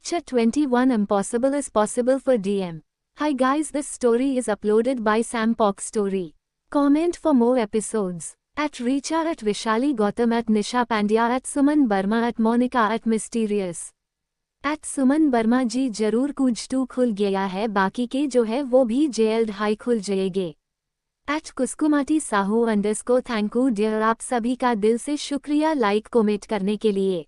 Chapter 21 Impossible is Possible for DM. Hi guys, this story is uploaded by Sam Pock Story. Comment for more episodes. At Richa, at Vishali Gautam, at Nisha Pandya, at Suman Burma, at Monica, at Mysterious. At Suman Burma जी जरूर कुछ तो खुल गया है, बाकी के जो है वो भी जेल्ड हाई खुल जाएंगे. At Kuskumati Sahu _ thank you dear, आप सभी का दिल से शुक्रिया लाइक कमेंट करने के लिए.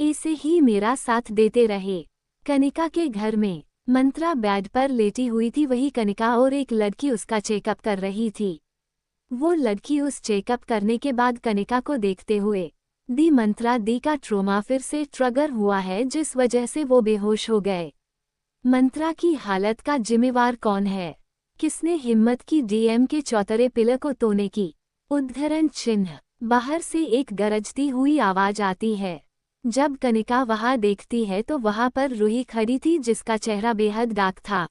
ऐसे ही मेरा साथ देते रहे. कनिका के घर में मंत्रा बेड पर लेटी हुई थी. वही कनिका और एक लड़की उसका चेकअप कर रही थी. वो लड़की उस चेकअप करने के बाद कनिका को देखते हुए दी मंत्रा दी का ट्रोमा फिर से ट्रिगर हुआ है, जिस वजह से वो बेहोश हो गए. मंत्रा की हालत का जिम्मेवार कौन है? किसने हिम्मत की डीएम के चौतरे पिलर को तोड़ने की? उद्धरण चिन्ह. बाहर से एक गरजती हुई आवाज आती है. जब कनिका वहां देखती है तो वहां पर रूही खड़ी थी, जिसका चेहरा बेहद डार्क था.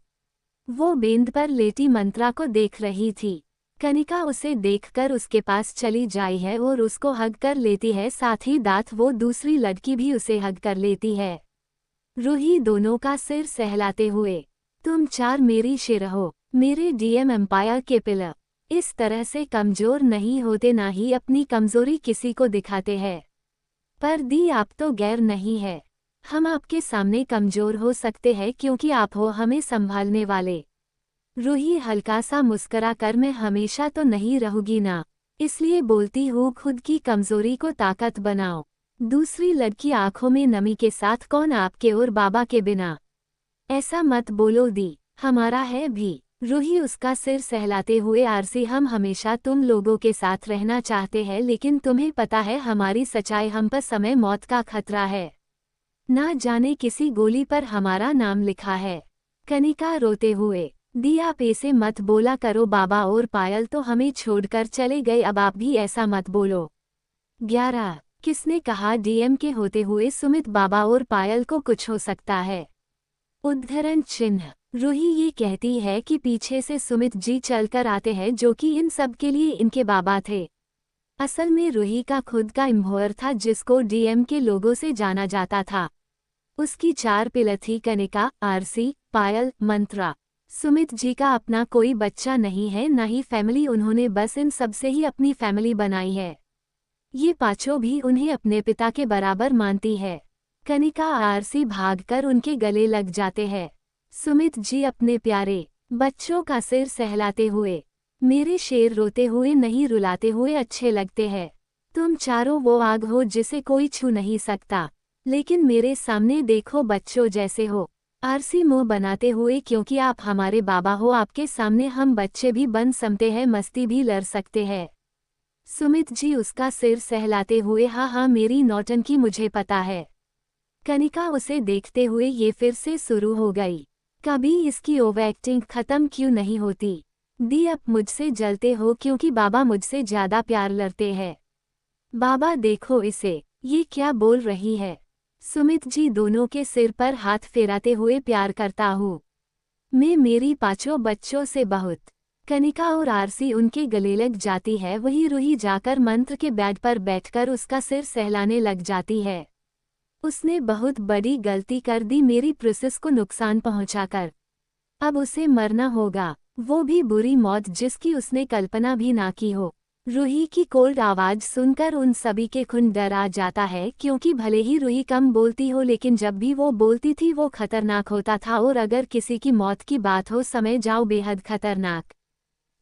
वो बेंद पर लेटी मंत्रा को देख रही थी. कनिका उसे देखकर उसके पास चली जाई है और उसको हग कर लेती है. साथ ही दांत वो दूसरी लड़की भी उसे हग कर लेती है. रूही दोनों का सिर सहलाते हुए, तुम चार मेरी शेर हो, मेरे डीएम एम्पायर के पिलर. इस तरह से कमजोर नहीं होते, ना ही अपनी कमजोरी किसी को दिखाते हैं. पर दी आप तो गैर नहीं है. हम आपके सामने कमजोर हो सकते हैं क्योंकि आप हो हमें संभालने वाले. रूही हल्का सा मुस्करा कर, मैं हमेशा तो नहीं रहूंगी ना, इसलिए बोलती हूँ खुद की कमजोरी को ताकत बनाओ. दूसरी लड़की आंखों में नमी के साथ, कौन आपके और बाबा के बिना? ऐसा मत बोलो दी, हमारा है भी. रूही उसका सिर सहलाते हुए, आरसी हम हमेशा तुम लोगों के साथ रहना चाहते हैं, लेकिन तुम्हें पता है हमारी सच्चाई, हम पर समय मौत का खतरा है. ना जाने किसी गोली पर हमारा नाम लिखा है. कनिका रोते हुए, दी आप ऐसे मत बोला करो, बाबा और पायल तो हमें छोड़कर चले गए, अब आप भी ऐसा मत बोलो. 11. किसने कहा डीएम के होते हुए सुमित बाबा और पायल को कुछ हो सकता है? उद्धरण चिन्ह. रूही ये कहती है कि पीछे से सुमित जी चलकर आते हैं, जो कि इन सब के लिए इनके बाबा थे. असल में रूही का खुद का एम्प्लॉयर था, जिसको डीएम के लोगों से जाना जाता था. उसकी 4 पिलर थी, कनिका, आरसी, पायल, मंत्रा. सुमित जी का अपना कोई बच्चा नहीं है, ना ही फैमिली, उन्होंने बस इन सब से ही अपनी फैमिली बनाई है. ये पांचों भी उन्हें अपने पिता के बराबर मानती है. कनिका आरसी भागकर उनके गले लग जाते हैं. सुमित जी अपने प्यारे बच्चों का सिर सहलाते हुए, मेरे शेर रोते हुए नहीं रुलाते हुए अच्छे लगते हैं. तुम चारों वो आग हो जिसे कोई छू नहीं सकता, लेकिन मेरे सामने देखो बच्चों जैसे हो. आरसी मुंह बनाते हुए, क्योंकि आप हमारे बाबा हो, आपके सामने हम बच्चे भी बन सकते हैं, मस्ती भी लड़ सकते हैं. सुमित जी उसका सिर सहलाते हुए, हाँ हाँ मेरी नौटंकी मुझे पता है. कनिका उसे देखते हुए ये फिर से शुरू हो गई. कभी इसकी ओवर एक्टिंग खत्म क्यों नहीं होती? दी आप मुझसे जलते हो क्योंकि बाबा मुझसे ज्यादा प्यार करते हैं. बाबा देखो इसे, ये क्या बोल रही है? सुमित जी दोनों के सिर पर हाथ फेराते हुए, प्यार करता हूँ मैं मेरी पांचों बच्चों से बहुत. कनिका और आरसी उनके गले लग जाती है. वही रूही जाकर मंत्र के बेड पर बैठकर उसका सिर सहलाने लग जाती है. उसने बहुत बड़ी गलती कर दी, मेरी प्रिंसेस को नुकसान पहुंचाकर. अब उसे मरना होगा, वो भी बुरी मौत जिसकी उसने कल्पना भी ना की हो. रूही की कोल्ड आवाज सुनकर उन सभी के खून डर आ जाता है, क्योंकि भले ही रूही कम बोलती हो, लेकिन जब भी वो बोलती थी वो खतरनाक होता था, और अगर किसी की मौत की बात हो, समय जाओ बेहद खतरनाक.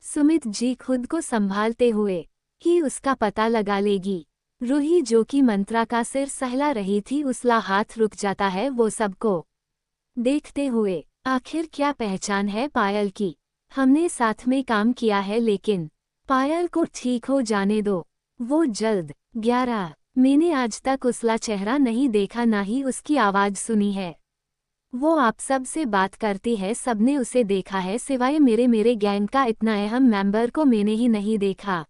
सुमित जी खुद को संभालते हुए ही उसका पता लगा लेगी. रूही जो कि मंत्रा का सिर सहला रही थी, उसका हाथ रुक जाता है वो सबको देखते हुए. आखिर क्या पहचान है पायल की? हमने साथ में काम किया है, लेकिन पायल को ठीक हो जाने दो, वो जल्द. 11. मैंने आज तक उसका चेहरा नहीं देखा, ना ही उसकी आवाज सुनी है. वो आप सब से बात करती है, सबने उसे देखा है सिवाय मेरे गैंग का इतना अहम मेंबर को मैंने ही नहीं देखा.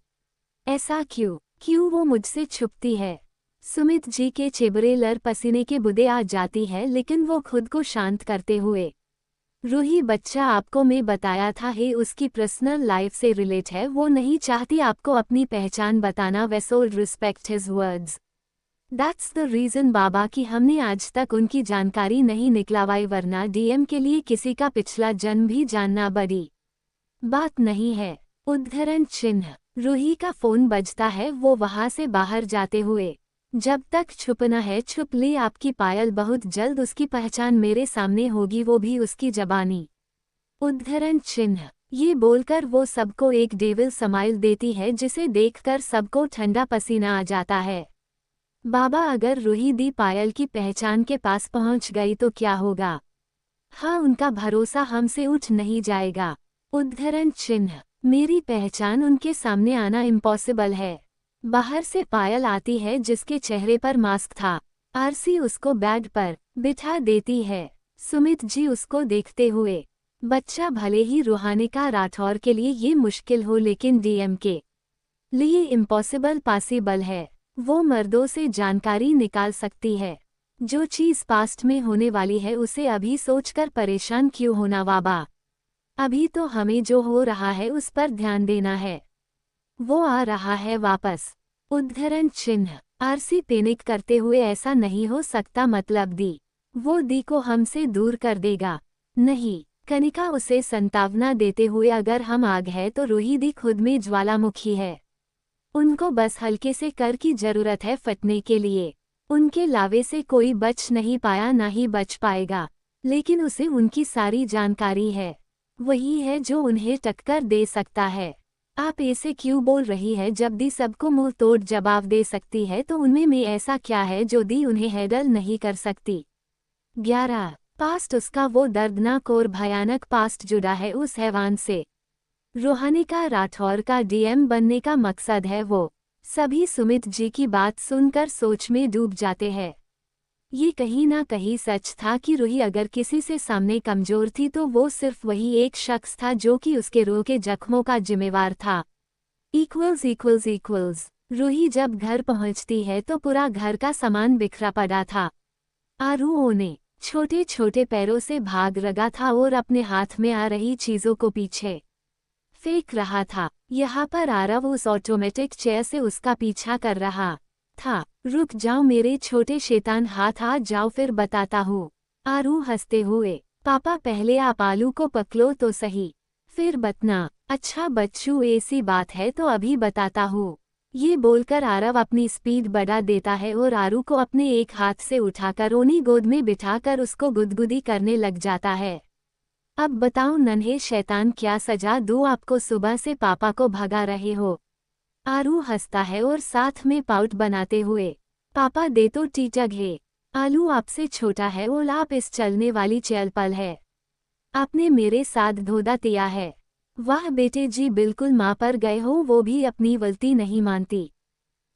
ऐसा क्यों वो मुझसे छुपती है? सुमित जी के चेहरे लर पसीने के बूंदें आ जाती है, लेकिन वो खुद को शांत करते हुए, रूही बच्चा आपको मैं बताया था है, उसकी पर्सनल लाइफ से रिलेट है, वो नहीं चाहती आपको अपनी पहचान बताना. We should respect his words. That's the reason बाबा कि हमने आज तक उनकी जानकारी नहीं निकलवाई, वरना डीएम के लिए किसी का पिछला जन्म भी जानना बड़ी बात नहीं है। उद्धरण चिन्ह। रूही का फोन बजता है, वो वहां से बाहर जाते हुए। जब तक छुपना है छुप ले आपकी पायल, बहुत जल्द उसकी पहचान मेरे सामने होगी, वो भी उसकी जबानी। उद्धरण चिन्ह। ये बोलकर वो सबको एक डेविल स्माइल देती है जिसे देखकर सबको ठंडा पसीना आ जाता है। बाबा, अगर रूही दी पायल की पहचान के पास पहुंच गई तो क्या होगा? हाँ, उनका भरोसा हमसे उठ नहीं जाएगा। उद्धरण चिन्ह। मेरी पहचान उनके सामने आना इम्पॉसिबल है। बाहर से पायल आती है जिसके चेहरे पर मास्क था। आरसी उसको बेड पर बिठा देती है। सुमित जी उसको देखते हुए, बच्चा भले ही रूहानिका राठौर के लिए ये मुश्किल हो लेकिन डीएम के लिए इम्पॉसिबल पॉसिबल है। वो मर्दों से जानकारी निकाल सकती है। जो चीज़ पास्ट में होने वाली है उसे अभी सोचकर परेशान क्यों होना बाबा? अभी तो हमें जो हो रहा है उस पर ध्यान देना है। वो आ रहा है वापस। उद्धरण चिन्ह। आरसी पैनिक करते हुए, ऐसा नहीं हो सकता, मतलब वो दी को हमसे दूर कर देगा। नहीं, कनिका उसे संतावना देते हुए, अगर हम आग है तो रूही दी खुद में ज्वालामुखी है। उनको बस हल्के से कर की जरूरत है फटने के लिए। उनके लावे से कोई बच नहीं पाया, ना ही बच पाएगा। लेकिन उसे उनकी सारी जानकारी है। वही है जो उन्हें टक्कर दे सकता है। आप ऐसे क्यों बोल रही है? जब दी सबको मुंह तोड़ जवाब दे सकती है तो उनमें में ऐसा क्या है जो दी उन्हें हैंडल नहीं कर सकती? 11। पास्ट उसका वो दर्दनाक और भयानक पास्ट जुड़ा है उस हैवान से। रूहानिका राठौर का डीएम बनने का मकसद है वो। सभी सुमित जी की बात सुनकर सोच में डूब जाते हैं। ये कहीं ना कहीं सच था कि रूही अगर किसी से सामने कमजोर थी तो वो सिर्फ वही एक शख्स था जो कि उसके रूह के जख्मों का जिम्मेवार था। इक्वल्स। रूही जब घर पहुंचती है तो पूरा घर का सामान बिखरा पड़ा था। आरू ने छोटे छोटे पैरों से भाग रगा था और अपने हाथ में आ रही चीजों को पीछे फेंक रहा था। यहाँ पर आरव उस ऑटोमेटिक चेयर से उसका पीछा कर रहा था। रुक जाओ मेरे छोटे शैतान, हाथ आ जाओ फिर बताता हूँ। आरू हंसते हुए, पापा पहले आप आलू को पकलो तो सही, फिर बतना। अच्छा बच्चू, ऐसी बात है तो अभी बताता हूँ। ये बोलकर आरव अपनी स्पीड बढ़ा देता है और आरू को अपने एक हाथ से उठाकर ओनी गोद में बिठाकर उसको गुदगुदी करने लग जाता है। अब बताओ नन्हे शैतान, क्या सजा दूँ आपको? सुबह से पापा को भगा रहे हो। आरू हंसता है और साथ में पाउट बनाते हुए, पापा दे तो टीटग है। आलू आपसे छोटा है और आप इस चलने वाली चल पल है। आपने मेरे साथ धोखा दिया है। वाह बेटे जी, बिल्कुल माँ पर गए हो, वो भी अपनी गलती नहीं मानती।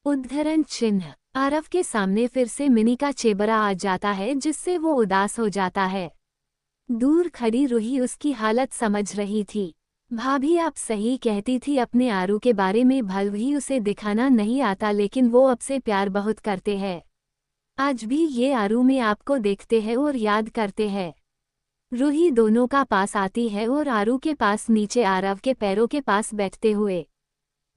उद्धरण चिन्ह। आरव के सामने फिर से मिनी का चेबरा आ जाता है जिससे वो उदास हो जाता है। दूर खड़ी रूही उसकी हालत समझ रही थी। भाभी आप सही कहती थी अपने आरू के बारे में, भले ही उसे दिखाना नहीं आता लेकिन वो अब से प्यार बहुत करते हैं। आज भी ये आरू में आपको देखते हैं और याद करते हैं। रूही दोनों का पास आती है और आरू के पास नीचे आरव के पैरों के पास बैठते हुए,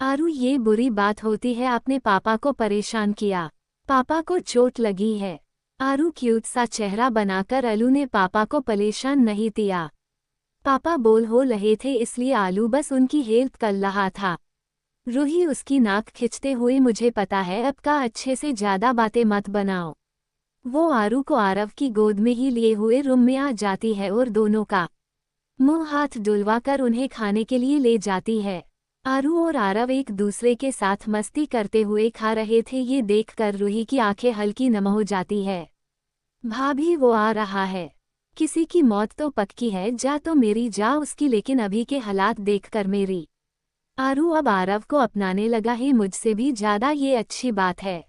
आरू ये बुरी बात होती है, आपने पापा को परेशान किया, पापा को चोट लगी है। आरू क्यूट सा चेहरा बनाकर, अलू ने पापा को परेशान नहीं किया, पापा बोल हो रहे थे इसलिए आलू बस उनकी हेल्प कर रहा था। रूही उसकी नाक खींचते हुए, मुझे पता है, अब का अच्छे से ज्यादा बातें मत बनाओ। वो आरू को आरव की गोद में ही लिए हुए रूम में आ जाती है और दोनों का मुंह हाथ डुलवा कर उन्हें खाने के लिए ले जाती है। आरू और आरव एक दूसरे के साथ मस्ती करते हुए खा रहे थे। ये देखकर रूही की आंखें हल्की नम हो जाती है। भाभी वो आ रहा है, किसी की मौत तो पक्की है, जा तो मेरी जा उसकी, लेकिन अभी के हालात देखकर मेरी। आरू अब आरव को अपनाने लगा है मुझसे भी ज्यादा, ये अच्छी बात है।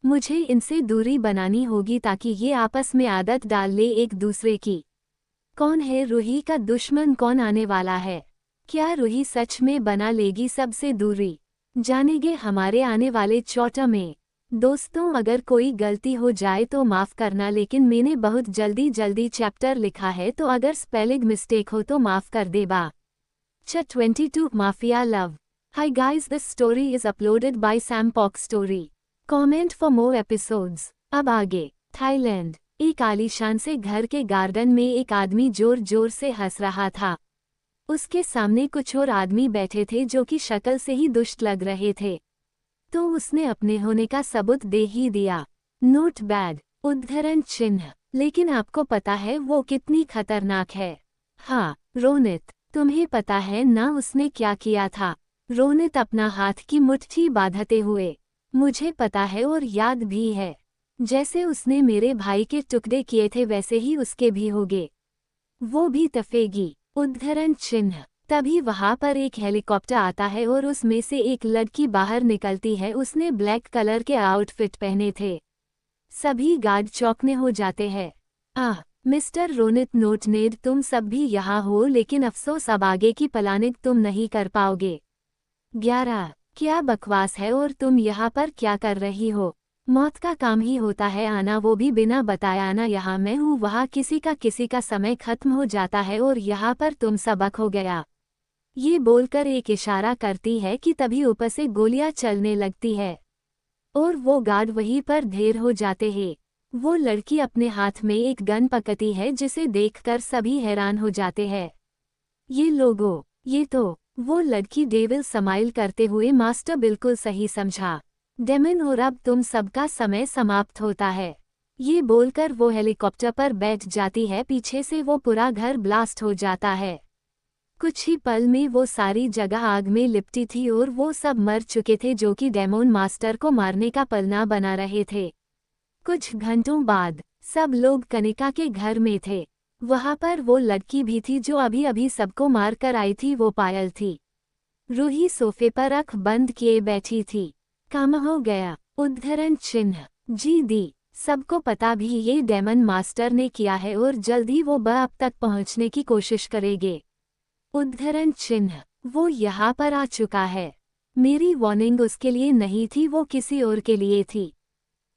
मुझे इनसे दूरी बनानी होगी ताकि ये आपस में आदत डाल ले एक दूसरे की। कौन है रूही का दुश्मन, कौन आने वाला है? क्या रूही सच में बना लेगी सबसे दूरी? जानेंगे हमारे आने वाले चौथा में। दोस्तों, अगर कोई गलती हो जाए तो माफ़ करना, लेकिन मैंने बहुत जल्दी चैप्टर लिखा है तो अगर स्पेलिंग मिस्टेक हो तो माफ़ कर देबा। 22 Mafia Love. Hi guys, this story is uploaded by Sam Pock Story. Comment for more episodes. अब आगे। थाईलैंड। एक आलीशान से घर के गार्डन में एक आदमी जोर जोर से हंस रहा था। उसके सामने कुछ और आदमी बैठे थे जो कि शक्ल से ही दुष्ट लग रहे थे। तो उसने अपने होने का सबूत दे ही दिया। नोट बैड उद्धरण चिन्ह। लेकिन आपको पता है वो कितनी खतरनाक है? हाँ रोनित, तुम्हें पता है ना उसने क्या किया था? रोनित अपना हाथ की मुट्ठी बांधते हुए। मुझे पता है और याद भी है। जैसे उसने मेरे भाई के टुकड़े किए थे वैसे ही उसके भी होंगे। वो भी तफेगी। उद्धरण चिन्ह। तभी वहां पर एक हेलीकॉप्टर आता है और उसमें से एक लड़की बाहर निकलती है। उसने ब्लैक कलर के आउटफिट पहने थे। सभी गार्ड चौंकने हो जाते हैं। आह मिस्टर रोनित नोटनेड, तुम सब भी यहाँ हो, लेकिन अफसोस अब आगे की प्लानिंग तुम नहीं कर पाओगे। 11 क्या बकवास है और तुम यहाँ पर क्या कर रही हो? मौत का काम ही होता है आना, वो भी बिना बताया आना। यहाँ मैं हूँ, वहाँ किसी का समय खत्म हो जाता है और यहाँ पर तुम सबक हो गया। ये बोलकर एक इशारा करती है कि तभी ऊपर से गोलियां चलने लगती है और वो गार्ड वहीं पर ढेर हो जाते हैं। वो लड़की अपने हाथ में एक गन पकड़ती है जिसे देखकर सभी हैरान हो जाते हैं। ये लोगों, ये तो वो लड़की डेविल स्माइल करते हुए, मास्टर बिल्कुल सही समझा डेमन, और अब तुम सबका समय समाप्त होता है। ये बोलकर वो हेलीकॉप्टर पर बैठ जाती है। पीछे से वो पूरा घर ब्लास्ट हो जाता है। कुछ ही पल में वो सारी जगह आग में लिपटी थी और वो सब मर चुके थे जो कि डेमोन मास्टर को मारने का पलना बना रहे थे। कुछ घंटों बाद सब लोग कनिका के घर में थे। वहां पर वो लड़की भी थी जो अभी अभी सबको मार कर आई थी। वो पायल थी। रूही सोफे पर आंख बंद किए बैठी थी। काम हो गया उद्धरण चिन्ह। जी दी। सबको पता भी ये डेमन मास्टर ने किया है और जल्द ही वो अब तक पहुंचने की कोशिश करेंगे। उद्धरण चिन्ह। वो यहाँ पर आ चुका है। मेरी वार्निंग उसके लिए नहीं थी, वो किसी और के लिए थी।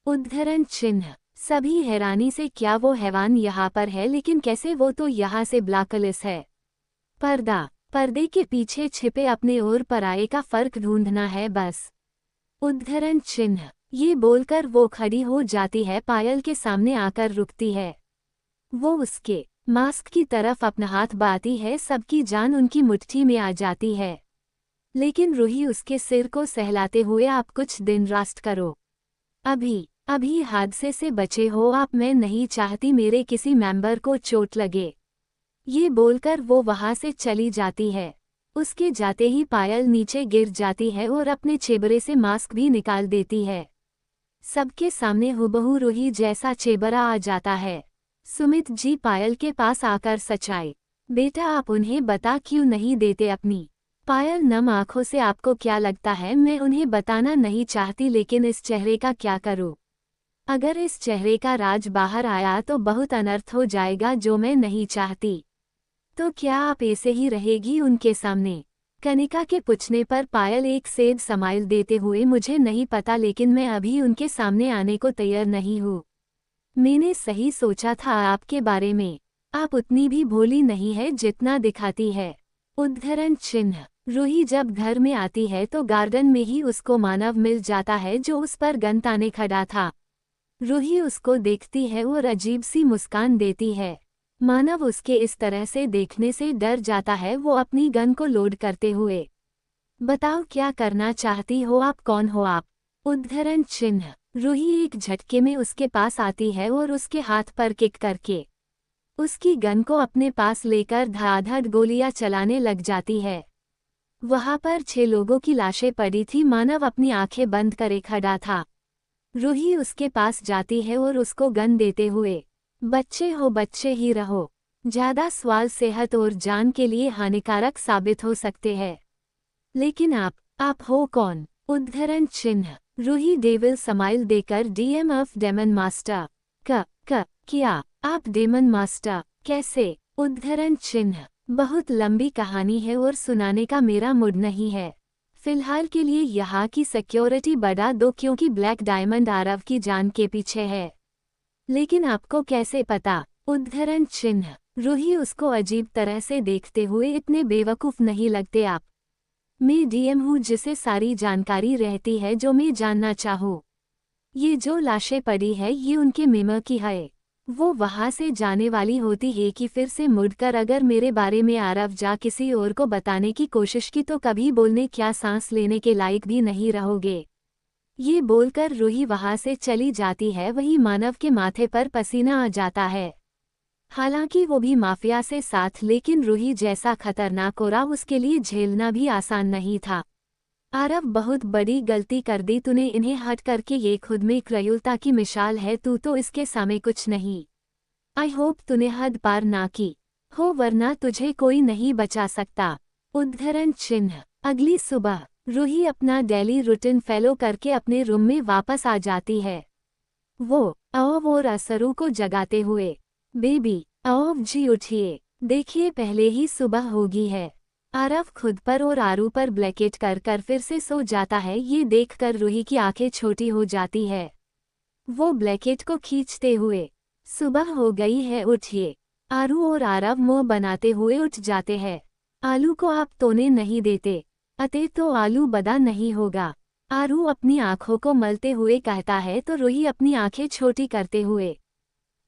उद्धरण चिन्ह। सभी हैरानी से, क्या वो हैवान यहाँ पर है? लेकिन कैसे? वो तो यहाँ से ब्लैकलिस्ट है। पर्दे के पीछे छिपे अपने और पराये का फर्क ढूंढना है बस। उद्धरण चिन्ह। ये बोलकर वो खड़ी हो जाती है, पायल के सामने आकर रुकती है। वो उसके मास्क की तरफ अपना हाथ बढ़ाती है। सबकी जान उनकी मुट्ठी में आ जाती है। लेकिन रूही उसके सिर को सहलाते हुए, आप कुछ दिन रेस्ट करो, अभी हादसे से बचे हो आप। मैं नहीं चाहती मेरे किसी मेंबर को चोट लगे। ये बोलकर वो वहां से चली जाती है। उसके जाते ही पायल नीचे गिर जाती है और अपने चेबरे से मास्क भी निकाल देती है। सबके सामने हुबहू रूही जैसा चेबरा आ जाता है। सुमित जी पायल के पास आकर सच्चाई, बेटा आप उन्हें बता क्यों नहीं देते अपनी? पायल नम आंखों से, आपको क्या लगता है मैं उन्हें बताना नहीं चाहती, लेकिन इस चेहरे का क्या करूं? अगर इस चेहरे का राज बाहर आया तो बहुत अनर्थ हो जाएगा जो मैं नहीं चाहती। तो क्या आप ऐसे ही रहेगी उनके सामने? कनिका के पूछने पर पायल एक सेड स्माइल देते हुए, मुझे नहीं पता, लेकिन मैं अभी उनके सामने आने को तैयार नहीं हूँ। मैंने सही सोचा था आपके बारे में। आप उतनी भी भोली नहीं है जितना दिखाती है। उद्धरण चिन्ह। रूही जब घर में आती है तो गार्डन में ही उसको मानव मिल जाता है जो उस पर गन ताने खड़ा था। रूही उसको देखती है और अजीब सी मुस्कान देती है। मानव उसके इस तरह से देखने से डर जाता है। वो अपनी गन को लोड करते हुए, बताओ क्या करना चाहती हो आप? कौन हो आप? उद्धरण चिन्ह। रूही एक झटके में उसके पास आती है और उसके हाथ पर किक करके उसकी गन को अपने पास लेकर धड़ाधड़ गोलियां चलाने लग जाती है। वहां पर 6 लोगों की लाशें पड़ी थी। मानव अपनी आंखें बंद करे खड़ा था। रूही उसके पास जाती है और उसको गन देते हुए, बच्चे हो बच्चे ही रहो, ज्यादा सवाल सेहत और जान के लिए हानिकारक साबित हो सकते हैं। लेकिन आप हो कौन? उद्धरण चिन्ह। रूही डेविल स्माइल देकर, डीएम ऑफ डेमन मास्टर। क्या आप डेमन मास्टर? कैसे? उद्धरण चिन्ह। बहुत लंबी कहानी है और सुनाने का मेरा मूड नहीं है। फिलहाल के लिए यहाँ की सिक्योरिटी बढ़ा दो क्योंकि ब्लैक डायमंड आरव की जान के पीछे है। लेकिन आपको कैसे पता? उद्धरण चिन्ह। रूही उसको अजीब तरह से देखते हुए, इतने बेवकूफ नहीं लगते आप। मैं डीएम हूँ जिसे सारी जानकारी रहती है जो मैं जानना चाहूँ। ये जो लाशें पड़ी है ये उनके मेमर की है। वो वहां से जाने वाली होती है कि फिर से मुड़कर अगर मेरे बारे में आरव जा किसी और को बताने की कोशिश की तो कभी बोलने क्या सांस लेने के लायक भी नहीं रहोगे। ये बोलकर रूही वहां से चली जाती है। वही मानव के माथे पर पसीना आ जाता है। हालांकि वो भी माफिया से साथ, लेकिन रूही जैसा खतरनाक कोरा उसके लिए झेलना भी आसान नहीं था। आरव बहुत बड़ी गलती कर दी तूने इन्हें हट करके। ये खुद में क्रूरता की मिसाल है। तू तो इसके सामने कुछ नहीं। आई होप तूने हद पार ना की हो वरना तुझे कोई नहीं बचा सकता। उद्धरण चिन्ह। अगली सुबह रूही अपना डेली रूटीन फॉलो करके अपने रूम में वापस आ जाती है। वो अओव और असरू को जगाते हुए, बेबी अओव जी उठिए, देखिए पहले ही सुबह होगी है। आरव खुद पर और आरू पर ब्लैकेट कर कर फिर से सो जाता है। ये देखकर रूही की आंखें छोटी हो जाती है। वो ब्लैकेट को खींचते हुए, सुबह हो गई है उठिए। आरू और आरव मुंह बनाते हुए उठ जाते हैं। आलू को आप तोने नहीं देते अते तो आलू बदा नहीं होगा। आरू अपनी आंखों को मलते हुए कहता है तो रूही अपनी आंखें छोटी करते हुए,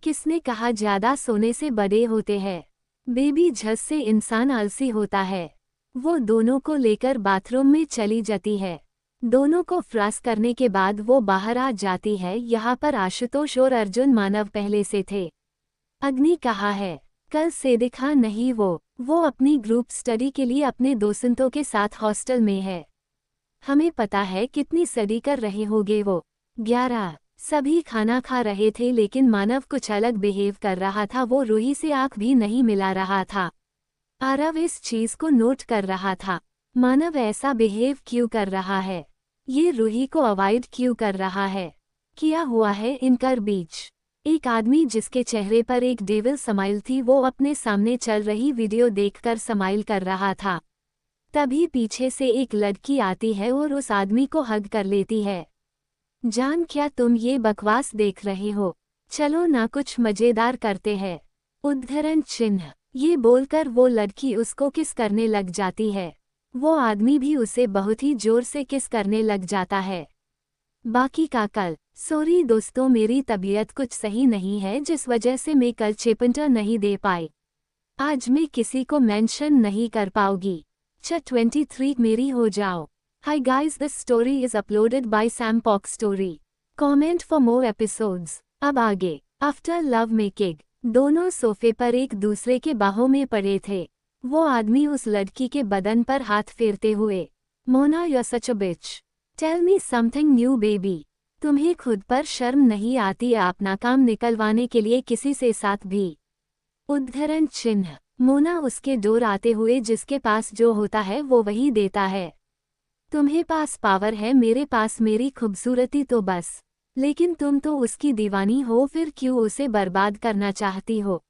किसने कहा ज्यादा सोने से बड़े होते हैं। बेबी झस से इंसान आलसी होता है। वो दोनों को लेकर बाथरूम में चली जाती है। दोनों को फ्रास करने के बाद वो बाहर आ जाती है। यहाँ पर आशुतोष और अर्जुन मानव पहले से थे। अग्नि कहा है कल से दिखा नहीं। वो अपनी ग्रुप स्टडी के लिए अपने दोस्तों के साथ हॉस्टल में है। हमें पता है कितनी स्टडी कर रहे होगे वो। 11 सभी खाना खा रहे थे लेकिन मानव कुछ अलग बिहेव कर रहा था। वो रूही से आंख भी नहीं मिला रहा था। आरव इस चीज को नोट कर रहा था। मानव ऐसा बिहेव क्यों कर रहा है? ये रूही को अवॉइड क्यों कर रहा है? क्या हुआ है इनकर बीच? एक आदमी जिसके चेहरे पर एक डेविल स्माइल थी वो अपने सामने चल रही वीडियो देखकर स्माइल कर रहा था। तभी पीछे से एक लड़की आती है और उस आदमी को हग कर लेती है। जान क्या तुम ये बकवास देख रहे हो? चलो ना कुछ मजेदार करते हैं। उद्धरण चिन्ह। ये बोलकर वो लड़की उसको किस करने लग जाती है। वो आदमी भी उसे बहुत ही जोर से किस करने लग जाता है। बाकी का कल। सॉरी दोस्तों, मेरी तबीयत कुछ सही नहीं है जिस वजह से मैं कल चैप्टर नहीं दे पाई। आज मैं किसी को मेंशन नहीं कर पाऊंगी। 23 मेरी हो जाओ। Hi guys, this story is uploaded by Sam Pock Story. Comment for more episodes. अब आगे। After love making, दोनों सोफे पर एक दूसरे के बाहों में पड़े थे। वो आदमी उस लड़की के बदन पर हाथ फेरते हुए, Mona you're such a bitch. Tell me something new baby. तुम्हें खुद पर शर्म नहीं आती अपना काम निकलवाने के लिए किसी से साथ भी? उद्धरण चिन्ह। मोना उसके डोर आते हुए, जिसके पास जो होता है वो वही देता है। तुम्हें पास पावर है, मेरे पास मेरी खूबसूरती तो बस। लेकिन तुम तो उसकी दीवानी हो, फिर क्यों उसे बर्बाद करना चाहती हो?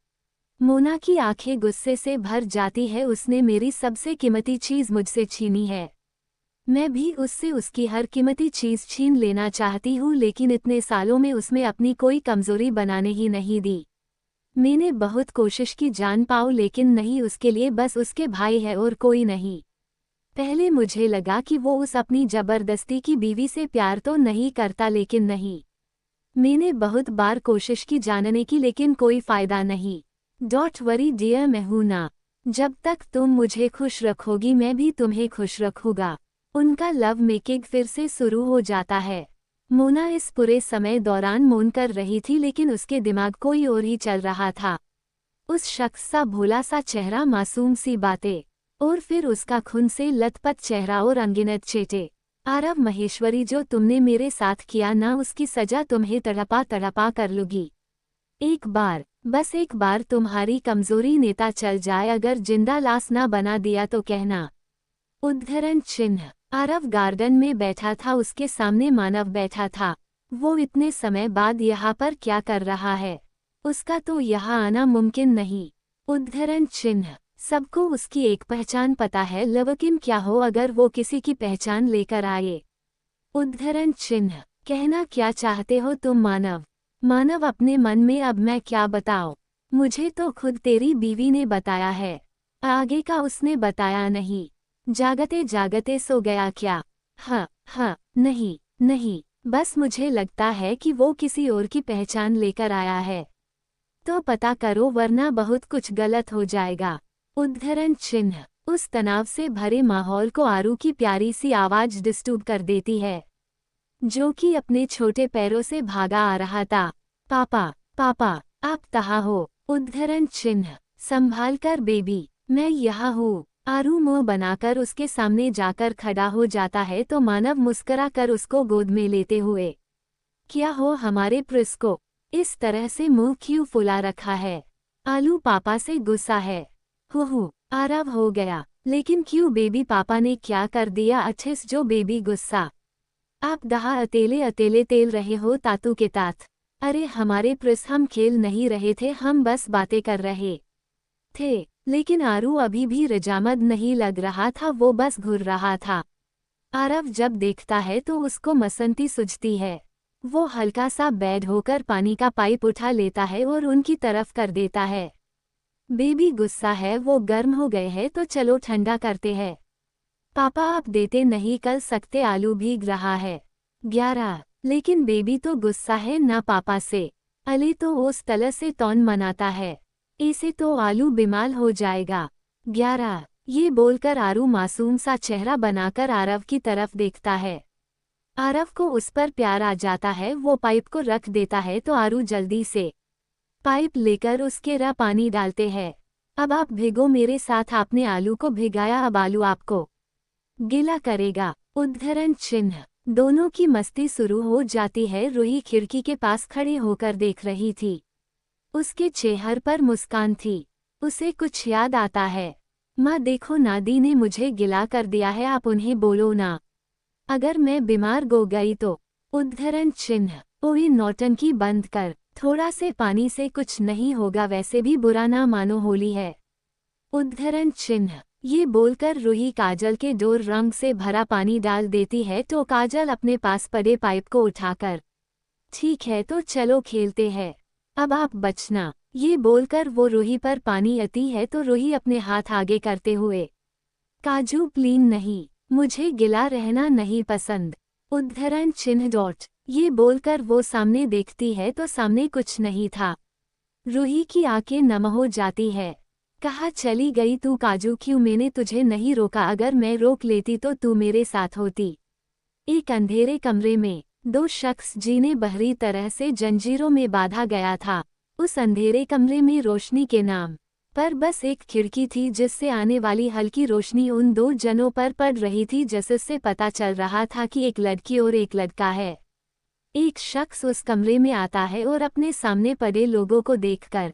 मोना की आंखें गुस्से से भर जाती है। उसने मेरी सबसे कीमती चीज मुझसे छीनी है। मैं भी उससे उसकी हर कीमती चीज छीन लेना चाहती हूँ, लेकिन इतने सालों में उसमें अपनी कोई कमजोरी बनाने ही नहीं दी। मैंने बहुत कोशिश की जान पाऊँ, लेकिन नहीं, उसके लिए बस उसके भाई है और कोई नहीं। पहले मुझे लगा कि वो उस अपनी जबरदस्ती की बीवी से प्यार तो नहीं करता, लेकिन नहीं। मैंने बहुत बार कोशिश की जानने की, लेकिन कोई फायदा नहीं। डोंट वरी डियर, मैं हूं ना। जब तक तुम मुझे खुश रखोगी मैं भी तुम्हें खुश रखूंगा। उनका लव मेकिंग फिर से शुरू हो जाता है। मोना इस पूरे समय दौरान मौन कर रही थी, लेकिन उसके दिमाग कोई और ही चल रहा था। उस शख्स सा भोला सा चेहरा, मासूम सी बातें, और फिर उसका खून से लथपथ चेहरा और अनगिनत चेटे। आरव महेश्वरी, जो तुमने मेरे साथ किया ना, उसकी सजा तुम्हें तड़पा तड़पा कर लूंगी। एक बार, बस एक बार तुम्हारी कमजोरी नेता चल जाए, अगर जिंदा लाश ना बना दिया तो कहना। उद्धरण चिन्ह। आरव गार्डन में बैठा था, उसके सामने मानव बैठा था। वो इतने समय बाद यहाँ पर क्या कर रहा है? उसका तो यहाँ आना मुमकिन नहीं। उद्धरण चिन्ह। सबको उसकी एक पहचान पता है, लेकिन क्या हो अगर वो किसी की पहचान लेकर आए? उद्धरण चिन्ह। कहना क्या चाहते हो तुम मानव? मानव अपने मन में, अब मैं क्या बताऊं? मुझे तो खुद तेरी बीवी ने बताया है, आगे का उसने बताया नहीं। जागते जागते सो गया क्या? हाँ हाँ, नहीं नहीं, बस मुझे लगता है कि वो किसी और की पहचान लेकर आया है। तो पता करो वरना बहुत कुछ गलत हो जाएगा। उद्धरण चिन्ह। उस तनाव से भरे माहौल को आरू की प्यारी सी आवाज डिस्टर्ब कर देती है, जो कि अपने छोटे पैरों से भागा आ रहा था। पापा, पापा, आप कहाँ हो? उद्धरण चिन्ह। संभाल कर बेबी, मैं यहाँ हूँ। आरू मुंह बनाकर उसके सामने जाकर खड़ा हो जाता है तो मानव मुस्कुरा कर उसको गोद में लेते हुए, क्या हो हमारे प्रिंस को इस तरह से मुंह क्यों फुला रखा है? आलू पापा से गुस्सा है। हु आरव हो गया, लेकिन क्यों बेबी? पापा ने क्या कर दिया? अच्छिस जो बेबी गुस्सा। आप दहा अतेले अतेले तेल रहे हो तातू के तात। अरे हमारे प्रिंस, हम खेल नहीं रहे थे, हम बस बातें कर रहे थे। लेकिन आरू अभी भी रजामंद नहीं लग रहा था, वो बस घुर रहा था। आरव जब देखता है तो उसको मसंती सुझती है। वो हल्का सा बैड होकर पानी का पाइप उठा लेता है और उनकी तरफ कर देता है। बेबी गुस्सा है, वो गर्म हो गए हैं तो चलो ठंडा करते हैं। पापा आप देते नहीं कर सकते, आलू भीग रहा है। 11। लेकिन बेबी तो गुस्सा है ना पापा से। अली तो उस तलस से तौन मनाता है, इसे तो आलू बीमार हो जाएगा। 11। ये बोलकर आरू मासूम सा चेहरा बनाकर आरव की तरफ देखता है। आरव को उस पर प्यार आ जाता है, वो पाइप को रख देता है तो आरू जल्दी से पाइप लेकर उसके रा पानी डालते हैं। अब आप भिगो मेरे साथ, आपने आलू को भिगाया, अब आलू आपको गीला करेगा। उद्धरण चिन्ह। दोनों की मस्ती शुरू हो जाती है। रूही खिड़की के पास खड़े होकर देख रही थी, उसके चेहरे पर मुस्कान थी। उसे कुछ याद आता है। माँ देखो, नादी ने मुझे गिला कर दिया है, आप उन्हें बोलो ना, अगर मैं बीमार हो गई तो। उद्धरण चिन्ह। ओए नौटंकी बंद कर, थोड़ा से पानी से कुछ नहीं होगा, वैसे भी बुरा ना मानो, होली है। उद्धरण चिन्ह। ये बोलकर रूही काजल के डोर रंग से भरा पानी डाल देती है तो काजल अपने पास पड़े पाइप को उठाकर, ठीक है तो चलो खेलते हैं, अब आप बचना। ये बोलकर वो रूही पर पानी आती है तो रूही अपने हाथ आगे करते हुए, काजू प्लीन नहीं, मुझे गिला रहना नहीं पसंद। उद्धरण चिन्ह डॉट। ये बोलकर वो सामने देखती है तो सामने कुछ नहीं था। रूही की आंखें नम हो जाती है। कहाँ चली गई तू काजू? क्यों मैंने तुझे नहीं रोका? अगर मैं रोक लेती तो तू मेरे साथ होती। एक अंधेरे कमरे में दो शख्स जिन्हें बहरी तरह से जंजीरों में बांधा गया था। उस अंधेरे कमरे में रोशनी के नाम पर बस एक खिड़की थी, जिससे आने वाली हल्की रोशनी उन दो जनों पर पड़ रही थी, जिससे पता चल रहा था कि एक लड़की और एक लड़का है। एक शख्स उस कमरे में आता है और अपने सामने पड़े लोगों को देखकर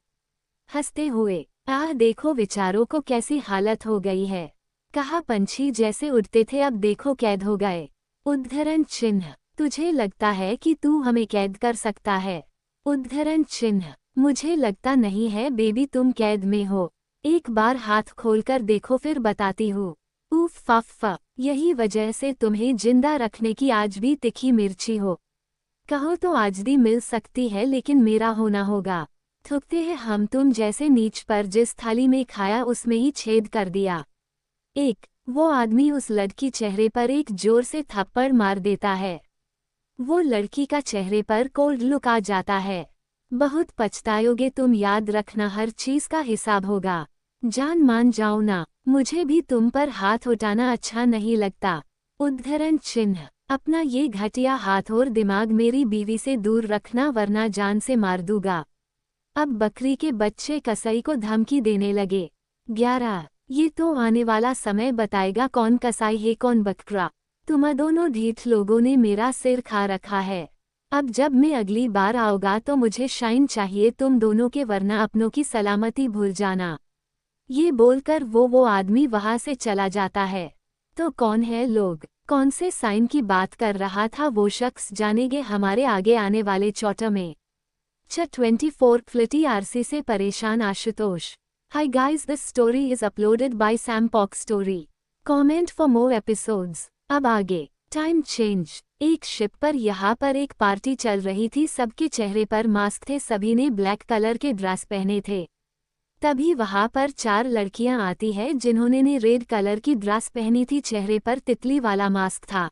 हंसते हुए, आह देखो विचारों को कैसी हालत हो गई है, कहा पंछी जैसे उड़ते थे अब देखो कैद हो गए। उद्धरण चिन्ह। तुझे लगता है कि तू हमें कैद कर सकता है? उद्धरण चिन्ह। मुझे लगता नहीं है बेबी, तुम कैद में हो। एक बार हाथ खोलकर देखो फिर बताती हूँ। उफ फफ, यही वजह से तुम्हें जिंदा रखने की आज भी तिखी मिर्ची हो। कहो तो आज भी मिल सकती है, लेकिन मेरा होना होगा। थूकते हैं हम तुम जैसे नीच पर, जिस थाली में खाया उसमें ही छेद कर दिया। एक वो आदमी उस लड़की चेहरे पर एक जोर से थप्पड़ मार देता है। वो लड़की का चेहरे पर कोल्ड लुक आ जाता है। बहुत पछताओगे तुम, याद रखना हर चीज का हिसाब होगा। जान मान जाओ ना, मुझे भी तुम पर हाथ उठाना अच्छा नहीं लगता। उद्धरण चिन्ह। अपना ये घटिया हाथ और दिमाग मेरी बीवी से दूर रखना, वरना जान से मार दूंगा। अब बकरी के बच्चे कसाई को धमकी देने लगे। 11। ये तो आने वाला समय बताएगा कौन कसाई है कौन बकरा। तुम दोनों ढीठ लोगों ने मेरा सिर खा रखा है। अब जब मैं अगली बार आऊँगा तो मुझे शाइन चाहिए तुम दोनों के, वरना अपनों की सलामती भूल जाना। ये बोलकर वो आदमी वहां से चला जाता है। तो कौन है लोग, कौन से साइन की बात कर रहा था वो शख्स, जानेंगे हमारे आगे आने वाले चौथा में। 24 फ्लिटी आरसी से परेशान Ashutosh. Hi guys, this story is uploaded by Sam Pock Story. Comment for more episodes. अब आगे। Time change. एक शिप पर यहाँ पर एक पार्टी चल रही थी, सबके चेहरे पर मास्क थे, सभी ने ब्लैक कलर के ड्रेस पहने थे। तभी वहाँ पर 4 लड़कियाँ आती है जिन्होंने रेड कलर की ड्रेस पहनी थी, चेहरे पर तितली वाला मास्क था।